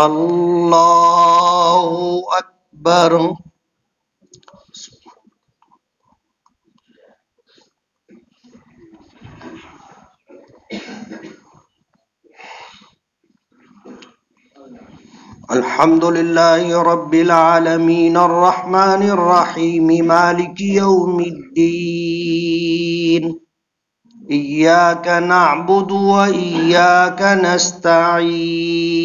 اللہ اکبر الحمد لله رب العالمين الرحمن الرحيم مالك يوم الدين إياك نعبد وإياك نستعين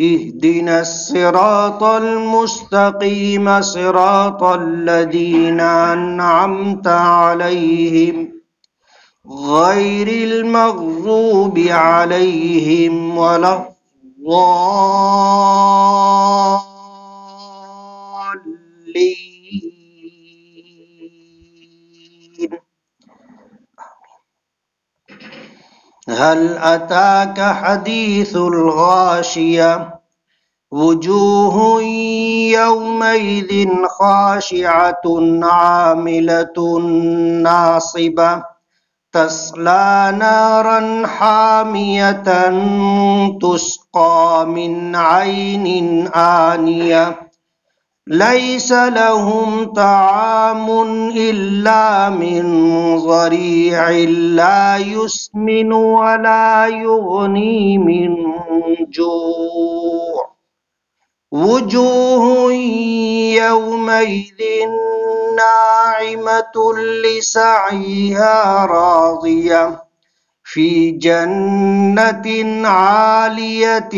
اهدنا الصراط المستقيم صراط الذين أنعمت عليهم غير المغضوب عليهم ولا الضالين. هل أتاك حديث الغاشية وجوه يومئذ خاشعة عاملة ناصبة تصلى نارا حامية تسقى من عين آنية ليس لهم طعام إلا من ضريع لا يسمن ولا يغني من جوع وجوه يومئذ ناعمة لسعيها راضية في جنة عالية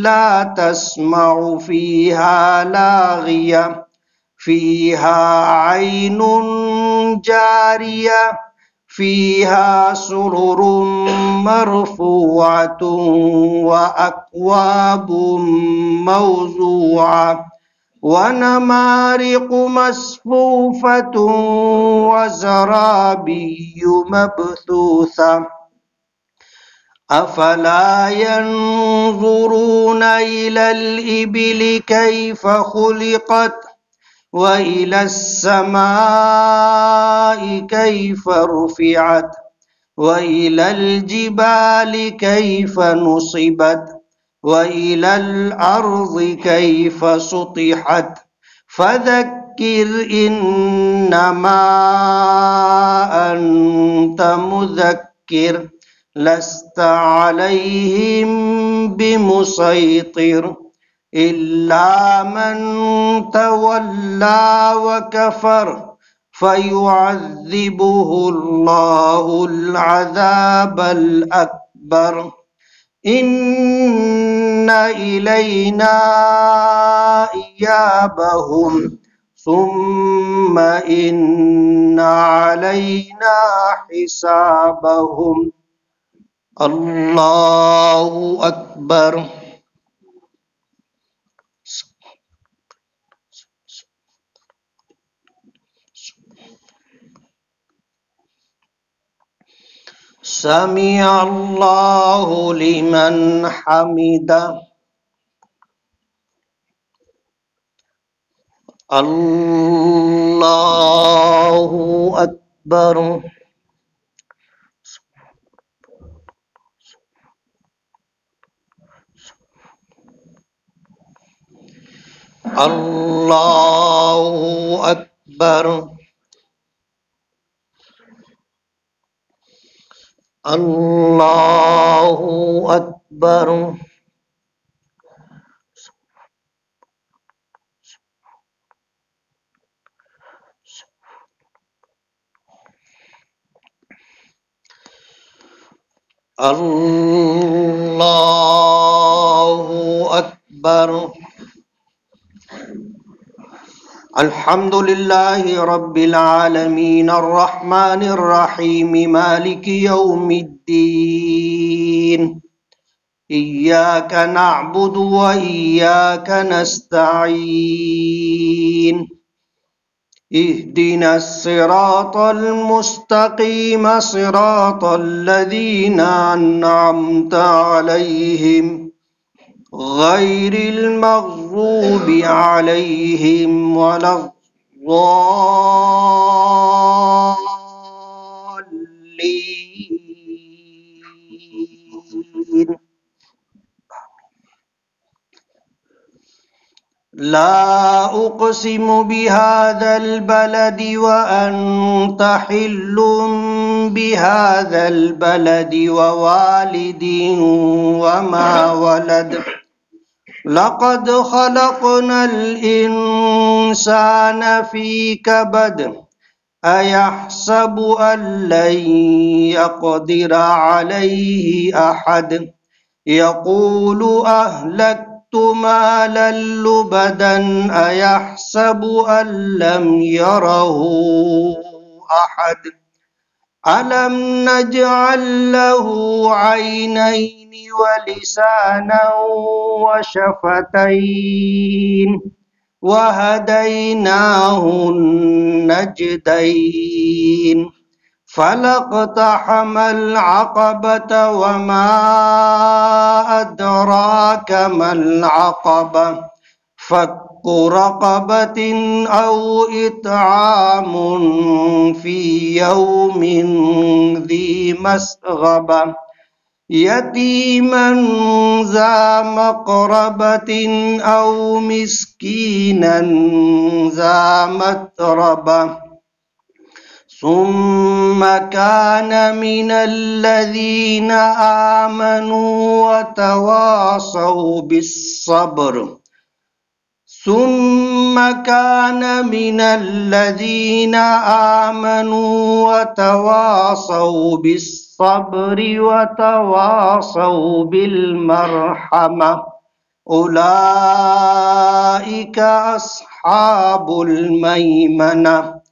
لا تسمع فيها لاغية فيها عين جارية فيها سرر مرفوعة وأكواب موضوعة ونمارق مصفوفة وزرابي مبثوثة أفلا ينظرون إلى الإبل كيف خلقت وإلى السماء كيف رفعت وإلى الجبال كيف نصبت وإلى الأرض كيف سطحت فذكر إنما أنت مذكر لست عليهم بمسيطر إلا من تولى وكفر فيعذبه الله العذاب الأكبر إن إلينا إيابهم ثم إن علينا حسابهم. الله أكبر. سمع الله لمن حمده. الله أكبر. الله أكبر. الله أكبر. الله أكبر. الحمد لله رب العالمين الرحمن الرحيم مالك يوم الدين إياك نعبد وإياك نستعين اهدنا الصراط المستقيم صراط الذين أنعمت عليهم غير المغضوب عليهم ولا الضالين. لا أقسم بهذا البلد وأنت حل بهذا البلد ووالد وما ولد لقد خلقنا الإنسان في كبد أيحسب أن لن يقدر عليه أحد يقول أهلكت مالا لبدا أيحسب أن لم يره أحد ألم نجعل له عينين ولسانا وشفتين وهديناه النجدين فلاقتحم العقبة وما أدراك ما العقبة فك رقبة أو إطعام في يوم ذي مسغبة يتيما ذا مقربة أو مسكينا ذا متربة ثم كان من الذين آمنوا وتواصوا بالصبر ثم كان من الذين آمنوا وتواصوا بالصبر وتواصوا بالمرحمة أولئك أصحاب الميمنة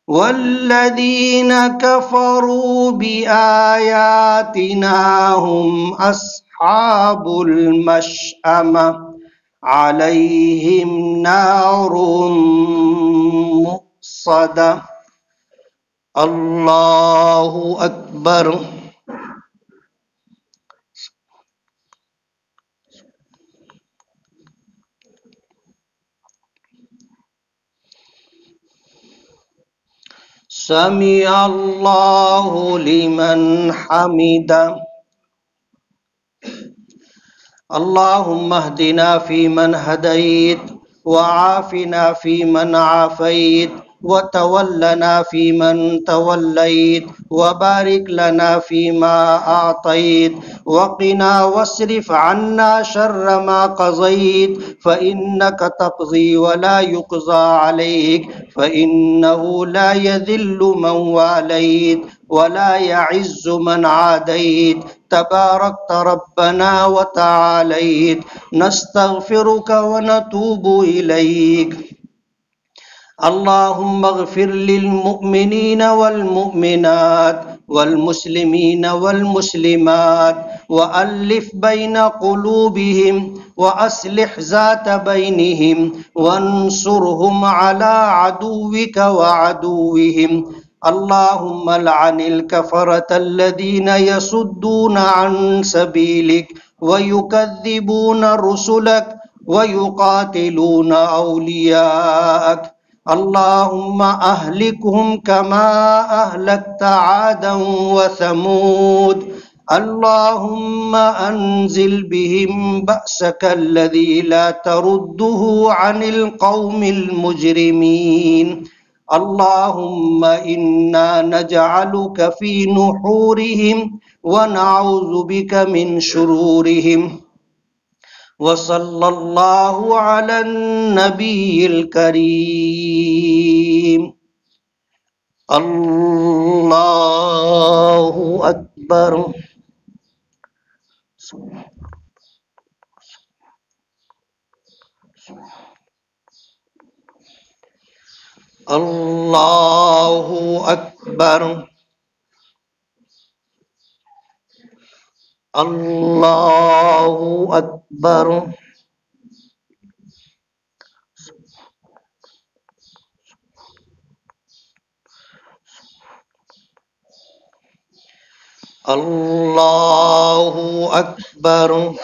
والذين كفروا بآياتنا هم أصحاب المشأمة عليهم نار مؤصدة الله أكبر سمع الله لمن حمده اللهم اهدنا فيمن هديت وعافنا فيمن عافيت وتولنا فيمن توليت وبارك لنا فيما أعطيت وقنا واصرف عنا شر ما قضيت فإنك تقضي ولا يقضى عليك فإنه لا يذل من واليت ولا يعز من عاديت تباركت ربنا وتعاليت نستغفرك ونتوب إليك اللهم اغفر للمؤمنين والمؤمنات والمسلمين والمسلمات وألف بين قلوبهم وأصلح ذات بينهم وانصرهم على عدوك وعدوهم اللهم لعن الكفرة الذين يصدون عن سبيلك ويكذبون رسلك ويقاتلون أولياءك اللهم أهلكهم كما أهلكت عادا وثمود اللهم أنزل بهم بأسك الذي لا ترده عن القوم المجرمين اللهم إنا نجعلك في نحورهم ونعوذ بك من شرورهم وصلى الله على النبي الكريم الله أكبر الله أكبر الله أكبر الله أكبر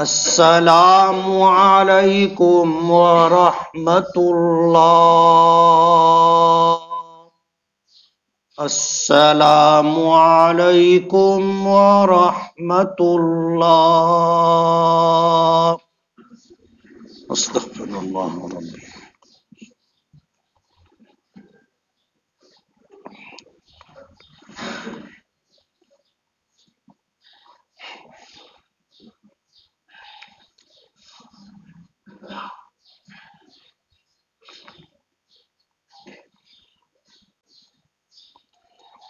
السلام علیکم ورحمۃ اللہ. السلام علیکم ورحمۃ اللہ. استغفر اللہ ربی.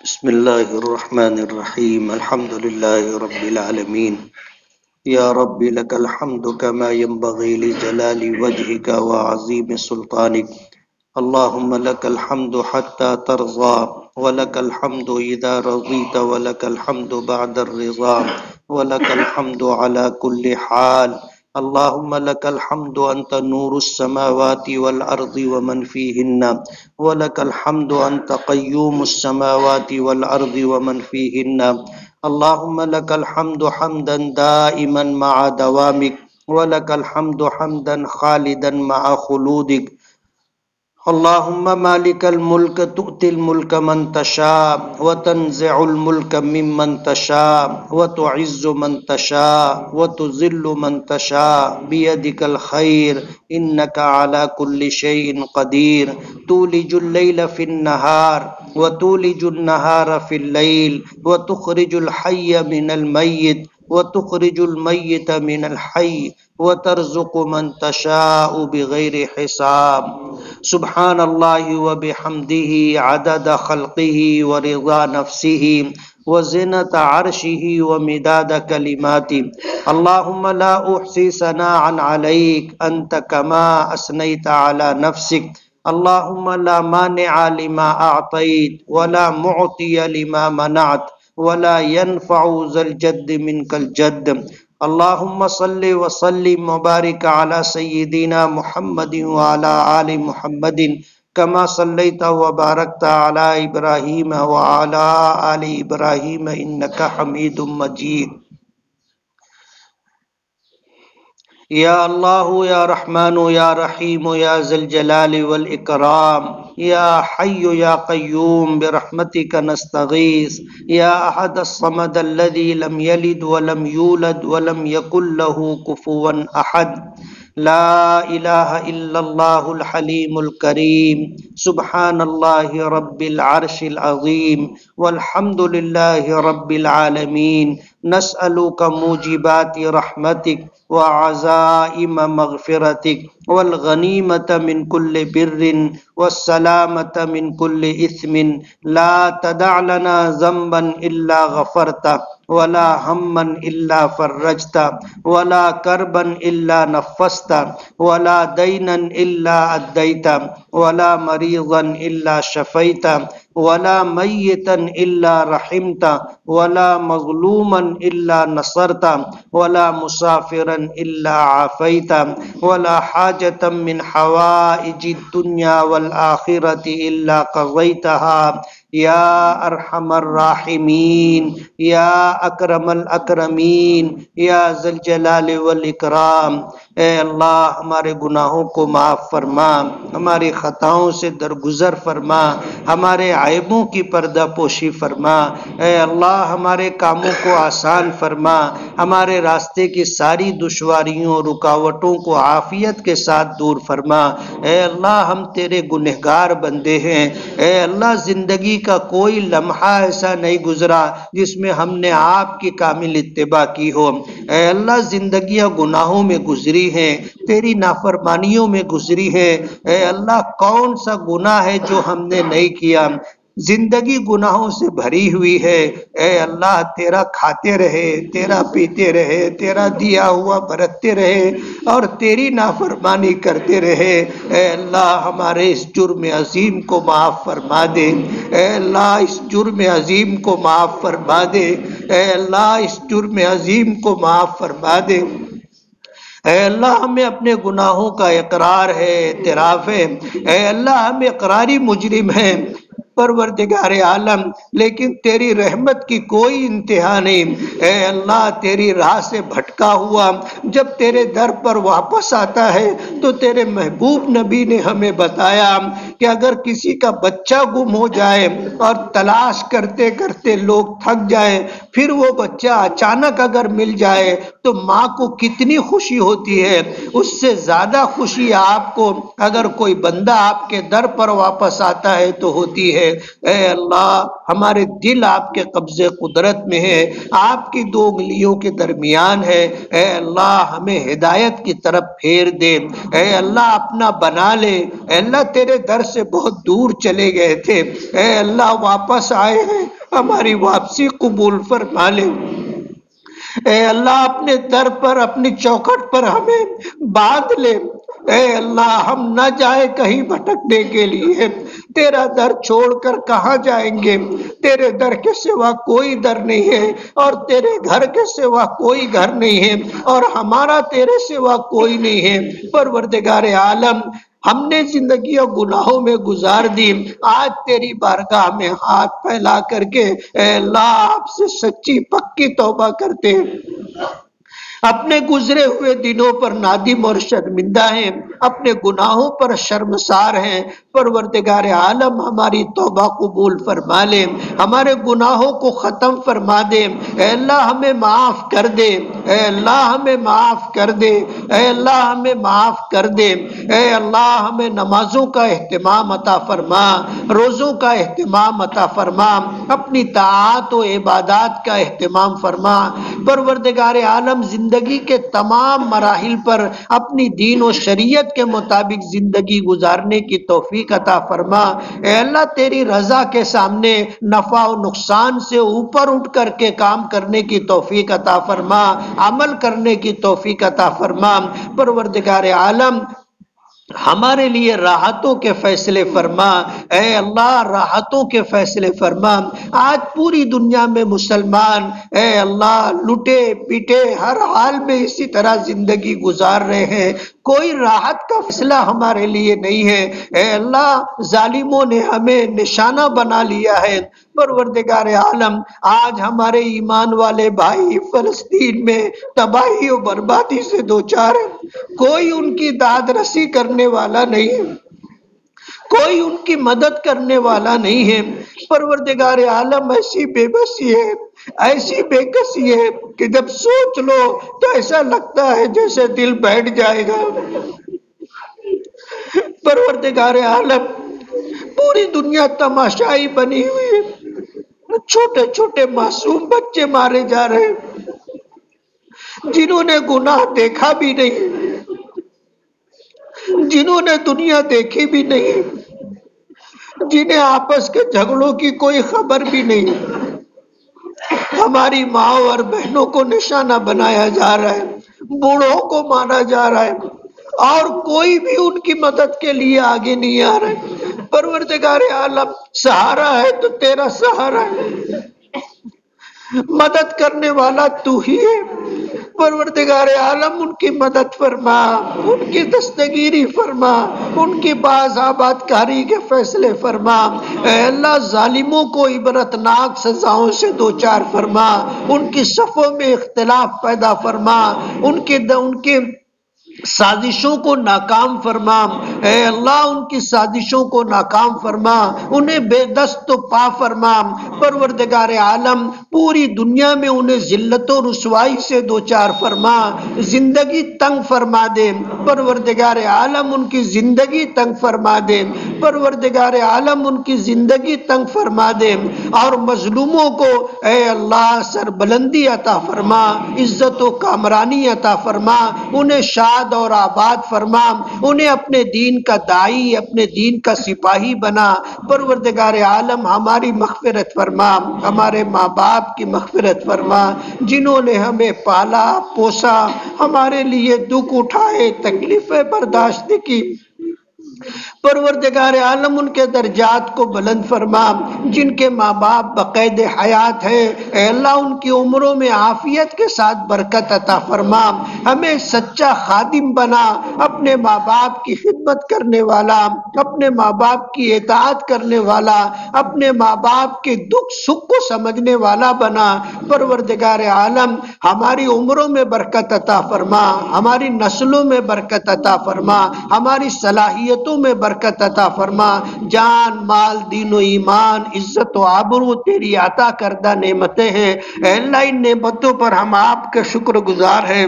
بسم اللہ الرحمن الرحیم. الحمد للہ رب العالمین. یا رب لک الحمد کما ينبغی لجلال وجهک وعظیم سلطانک. اللہم لک الحمد حتی ترضى ولک الحمد اذا رضیت ولک الحمد بعد الرضا ولک الحمد على كل حال. اللہم لک الحمد انت نور السماوات والارض ومن فیہن ولک الحمد انت قیوم السماوات والارض ومن فیہن. اللہم لک الحمد حمدا دائما مع دوامک ولک الحمد حمدا خالدا مع خلودک. اللہم مالک الملک تؤتی الملک من تشاء وتنزع الملک ممن تشاء وتعز من تشاء وتذل من تشاء بیدک الخیر انک علی کل شیء قدیر. تولج اللیل فی النہار وتولج النہار فی اللیل وتخرج الحی من المیت وتخرج المیت من الحی وترزق من تشاء بغیر حساب. سبحان اللہ وبحمدہ عدد خلقہ ورضا نفسہ وزنت عرشہ ومداد کلماتہ. اللہم لا احصی ثناء علیک انت کما اثنیت علی نفسک. اللہم لا مانع لما اعطیت ولا معطی لما منعت ولا ينفع ذا الجد منك الجد. اللہم صلی وسلم وبارک علی سیدنا محمد وعلی آل محمد کما صلیت وبارکت علی ابراہیم وعلی آل ابراہیم انک حمید مجید. یا اللہ یا رحمن یا رحیم یا ذی الجلال والاکرام. یا حی یا قیوم برحمتک نستغیث. یا احد الصمد الذی لم یلد ولم یولد ولم یکن له کفوا احد. لا الہ الا اللہ الحلیم الکریم. سبحان اللہ رب العرش العظیم والحمد للہ رب العالمین. نسألک موجبات رحمتک وعزائم مغفرتک والغنیمت من کل بر والسلامت من کل اثم. لا تدع لنا ذنبا الا غفرته ولا ہما الا فرجتا ولا کربا الا نفستا ولا دینا الا ادیتا ولا مریضا الا شفیتا ولا میتا الا رحمتا ولا مظلوما الا نصرتا ولا مسافرا الا عافیتا ولا حاجة من حوائج الدنیا والآخرة الا قضیتها یا ارحم الراحمین یا اکرم الاکرمین یا ذی الجلال والاکرام. اے اللہ ہمارے گناہوں کو معاف فرما، ہماری خطاؤں سے درگزر فرما، ہمارے عیبوں کی پردہ پوشی فرما. اے اللہ ہمارے کاموں کو آسان فرما، ہمارے راستے کی ساری دشواریوں رکاوٹوں کو عافیت کے ساتھ دور فرما. اے اللہ ہم تیرے گنہگار بندے ہیں. اے اللہ زندگی کا کوئی لمحہ ایسا نہیں گزرا جس میں ہم نے آپ کی کامل اتباع کی ہو. اے اللہ زندگیاں گناہوں میں گزری ہیں، تیری نافرمانیوں میں گزری ہیں. اے اللہ کون سا گناہ ہے جو ہم نے نہیں کیا؟ زندگی گناہوں سے بھری ہوئی ہے. اے اللہ تیرا کھاتے رہے، تیرا پیتے رہے، تیرا دیا ہوا برتتے رہے اور تیری نافرمانی کرتے رہے. اے اللہ ہمارے اس جرم عظیم کو معاف فرما دے. اے اللہ اس جرم عظیم کو معاف فرما دے. اے اللہ اس جرم عظیم کو معاف فرما دے. اے اللہ ہمیں اپنے گناہوں کا اقرار ہے، اعتراف ہے. اے اللہ ہم اقراری مجرم ہیں. پروردگار عالم، لیکن تیری رحمت کی کوئی انتہا نہیں۔ اے اللہ، تیری راہ سے بھٹکا ہوا جب تیرے در پر واپس آتا ہے تو تیرے محبوب نبی نے ہمیں بتایا کہ اگر کسی کا بچہ گم ہو جائے اور تلاش کرتے کرتے لوگ تھک جائیں، پھر وہ بچہ اچانک اگر مل جائے تو ماں کو کتنی خوشی ہوتی ہے، اس سے زیادہ خوشی آپ کو اگر کوئی بندہ آپ کے در پر واپس آتا ہے تو ہوتی ہے۔ اے اللہ، ہمارے دل آپ کے قبضے قدرت میں ہے، آپ کی دو انگلیوں کے درمیان ہے۔ اے اللہ، ہمیں ہدایت کی طرف پھیر دے۔ اے اللہ، اپنا بنا لے۔ اے اللہ، تیرے در سے بہت دور چلے گئے تھے، اے اللہ واپس آئے ہیں، ہماری واپسی قبول فرما لے۔ اے اللہ، اپنے در پر، اپنی چوکھٹ پر ہمیں باندھ لے۔ اے اللہ، ہم نہ جائیں کہیں بھٹکنے کے لیے، تیرا در چھوڑ کر کہاں جائیں گے؟ تیرے در کے سوا کوئی در نہیں ہے، اور تیرے گھر کے سوا کوئی گھر نہیں ہے، اور ہمارا تیرے سوا کوئی نہیں ہے۔ پروردگار عالم، ہم نے زندگیاں گناہوں میں گزار دی، آج تیری بارگاہ میں ہاتھ پھیلا کر کے اے اللہ آپ سے سچی پکی توبہ کرتے ہیں، اپنے گزرے ہوئے دنوں پر نادم اور شرمندہ ہیں، اپنے گناہوں پر شرمسار ہیں۔ پروردگار عالم، ہماری توبہ قبول فرما لے، ہمارے گناہوں کو ختم فرما دے۔ اے اللہ، ہمیں معاف کر دے، اے اللہ ہمیں معاف کر دے، اے اللہ ہمیں معاف کر دے۔ اے اللہ، ہمیں نمازوں کا اہتمام عطا فرما، روزوں کا اہتمام عطا فرما، اپنی طاعات و عبادات کا اہتمام فرما۔ پروردگار عالم، زندگی کے تمام مراحل پر اپنی دین و شریعت کے مطابق زندگی گزارنے کی توفیق عطا فرما۔ اے اللہ، تیری رضا کے سامنے نفع و نقصان سے اوپر اٹھ کر کے کام کرنے کی توفیق عطا فرما، عمل کرنے کی توفیق عطا فرما۔ پروردگار عالم، ہمارے لیے راحتوں کے فیصلے فرما۔ اے اللہ، راحتوں کے فیصلے فرما۔ آج پوری دنیا میں مسلمان اے اللہ لٹے پیٹے ہر حال میں اسی طرح زندگی گزار رہے ہیں، کوئی راحت کا فیصلہ ہمارے لیے نہیں ہے۔ اے اللہ، ظالموں نے ہمیں نشانہ بنا لیا ہے۔ پروردگار عالم، آج ہمارے ایمان والے بھائی فلسطین میں تباہی و بربادی سے دوچار ہیں، کوئی ان کی داد رسی کرنے والا نہیں ہے، کوئی ان کی مدد کرنے والا نہیں ہے۔ پروردگار عالم، ایسی بے بسی ہے، ایسی بے کسی ہے کہ جب سوچ لو تو ایسا لگتا ہے جیسے دل بیٹھ جائے گا۔ پروردگار عالم، پوری دنیا تماشائی بنی ہوئی ہے، چھوٹے چھوٹے معصوم بچے مارے جا رہے ہیں، جنہوں نے گناہ دیکھا بھی نہیں، جنہوں نے دنیا دیکھی بھی نہیں، جنہیں آپس کے جھگڑوں کی کوئی خبر بھی نہیں۔ ہماری ماں اور بہنوں کو نشانہ بنایا جا رہا ہے، بوڑھوں کو مارا جا رہا ہے، اور کوئی بھی ان کی مدد کے لیے آگے نہیں آ رہا ہے۔ پروردگار عالم، سہارا ہے تو تیرا سہارا ہے، مدد کرنے والا تو ہی ہے۔ پروردگار عالم، ان کی مدد فرما، ان کی دستگیری فرما، ان کی باز آباد کاری کے فیصلے فرما۔ اے اللہ، ظالموں کو عبرتناک سزاؤں سے دوچار فرما، ان کی صفوں میں اختلاف پیدا فرما، ان کی سازشوں کو ناکام فرما۔ اے اللہ، ان کی سازشوں کو ناکام فرما، انہیں بے دست و پا فرما۔ پروردگار عالم، پوری دنیا میں انہیں ذلت و رسوائی سے دوچار فرما، زندگی تنگ فرما دے۔ پروردگار عالم، ان کی زندگی تنگ فرما دے۔ پروردگار عالم، ان کی زندگی تنگ فرما دے، اور مظلوموں کو اے اللہ سربلندی عطا فرما، عزت و کامرانی عطا فرما، انہیں شاد اور آباد فرما، انہیں اپنے دین کا داعی، اپنے دین کا سپاہی بنا۔ پروردگار عالم، ہماری مغفرت فرما، ہمارے ماں باپ کی مغفرت فرما، جنہوں نے ہمیں پالا پوسا، ہمارے لیے دکھ اٹھائے، تکلیفیں برداشت کی۔ پروردگار عالم ان کے درجات کو بلند فرما، جن کے ماں باپ بقید حیات ہیں اے اللہ ان کی عمروں میں عافیت کے ساتھ برکت عطا فرما، ہمیں سچا خادم بنا، اپنے ماں باپ کی خدمت کرنے والا، اپنے ماں باپ کی اطاعت کرنے والا، اپنے ماں باپ کے دکھ سکھ کو سمجھنے والا بنا۔ پروردگار عالم ہماری عمروں میں برکت عطا فرما، ہماری نسلوں میں برکت عطا فرما، ہماری صلاحیتوں میں برکت عطا فرما، جان مال دین و ایمان عزت و آبرو تیری عطا کردہ نعمتیں ہیں اے اللہ، ان نعمتوں پر ہم آپ کے شکر گزار ہیں۔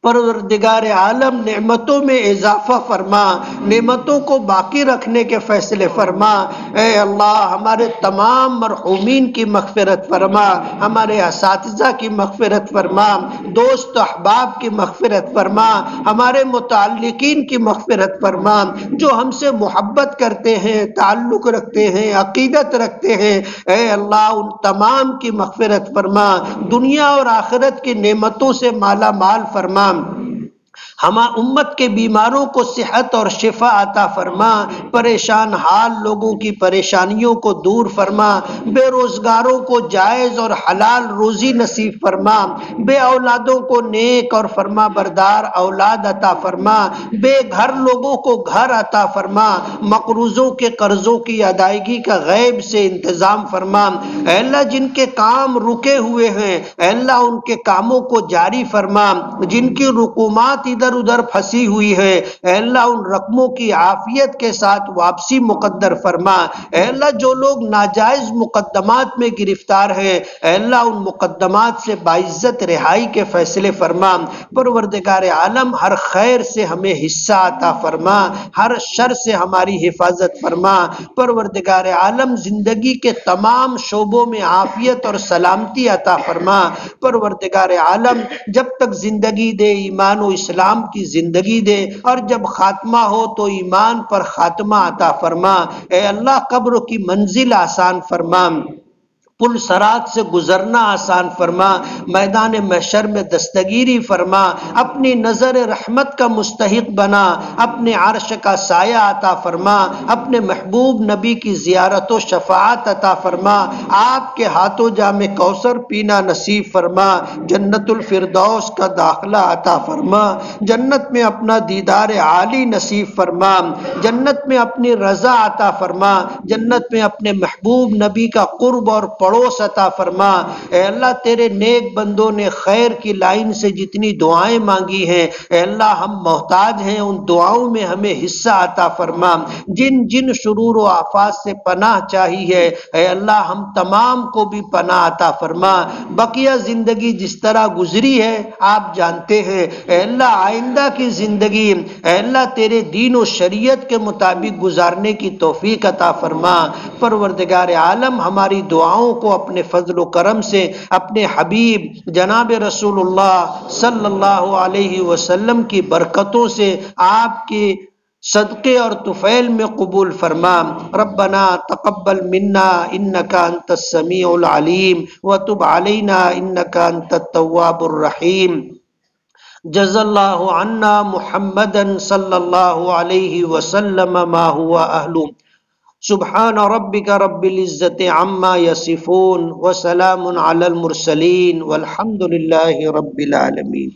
پروردگار عالم نعمتوں میں اضافہ فرما، نعمتوں کو باقی رکھنے کے فیصلے فرما اے اللہ، ہمارے تمام مرحومین کی مغفرت فرما، ہمارے اساتذہ کی مغفرت فرما، دوست احباب کی مغفرت فرما، ہمارے متعلقین کی مغفرت فرما، جو ہم سے محبت کرتے ہیں، تعلق رکھتے ہیں، عقیدت رکھتے ہیں اے اللہ ان تمام کی مغفرت فرما، دنیا اور آخرت کی نعمتوں سے مالا مال فرما، ہم امت کے بیماروں کو صحت اور شفا عطا فرما، پریشان حال لوگوں کی پریشانیوں کو دور فرما، بے روزگاروں کو جائز اور حلال روزی نصیب فرما، بے اولادوں کو نیک اور فرما بردار اولاد عطا فرما، بے گھر لوگوں کو گھر عطا فرما، مقروضوں کے قرضوں کی ادائیگی کا غیب سے انتظام فرما اے اللہ، جن کے کام رکے ہوئے ہیں اے اللہ ان کے کاموں کو جاری فرما، جن کی رقومات ادھر ادھر پھنسی ہوئی ہے اے اللہ ان رقموں کی عافیت کے ساتھ واپسی مقدر فرما اے اللہ، جو لوگ ناجائز مقدمات میں گرفتار ہیں اے اللہ ان مقدمات سے باعزت رہائی کے فیصلے فرما، پروردگار عالم ہر خیر سے ہمیں حصہ عطا فرما، ہر شر سے ہماری حفاظت فرما، پروردگار عالم زندگی کے تمام شعبوں میں عافیت اور سلامتی عطا فرما، پروردگار عالم جب تک زندگی دے ایمان و اسلام کی زندگی دے، اور جب خاتمہ ہو تو ایمان پر خاتمہ عطا فرما اے اللہ، قبر کی منزل آسان فرما، پل صراط سے گزرنا آسان فرما، میدان محشر میں دستگیری فرما، اپنی نظر رحمت کا مستحق بنا، اپنے عرش کا سایہ عطا فرما، اپنے محبوب نبی کی زیارت و شفاعت عطا فرما، آپ کے ہاتھوں جام کوثر پینا نصیب فرما، جنت الفردوس کا داخلہ عطا فرما، جنت میں اپنا دیدار عالی نصیب فرما، جنت میں اپنی رضا عطا فرما، جنت میں اپنے محبوب نبی کا قرب اور پڑوس عطا فرما اے اللہ، تیرے نیک بندوں نے خیر کی لائن سے جتنی دعائیں مانگی ہیں اے اللہ ہم محتاج ہیں، ان دعاؤں میں ہمیں حصہ عطا فرما، جن جن شرور و آفات سے پناہ چاہی ہے اے اللہ ہم تمام کو بھی پناہ عطا فرما، بقیہ زندگی جس طرح گزری ہے آپ جانتے ہیں اے اللہ، آئندہ کی زندگی اے اللہ تیرے دین و شریعت کے مطابق گزارنے کی توفیق عطا فرما، پروردگار عالم ہماری دعاؤں کو اپنے فضل و کرم سے اپنے حبیب جناب رسول اللہ صلی اللہ علیہ وسلم کی برکتوں سے آپ کے صدقے اور طفیل میں قبول فرما، ربنا تقبل منا انک انت السمیع العلیم وتب علینا انک انت التواب الرحیم، جزا اللہ عنا محمدا صلی اللہ علیہ وسلم ما هو اہلہ، سبحان ربک رب العزت عما یصفون وسلام علی المرسلین والحمد للہ رب العالمین۔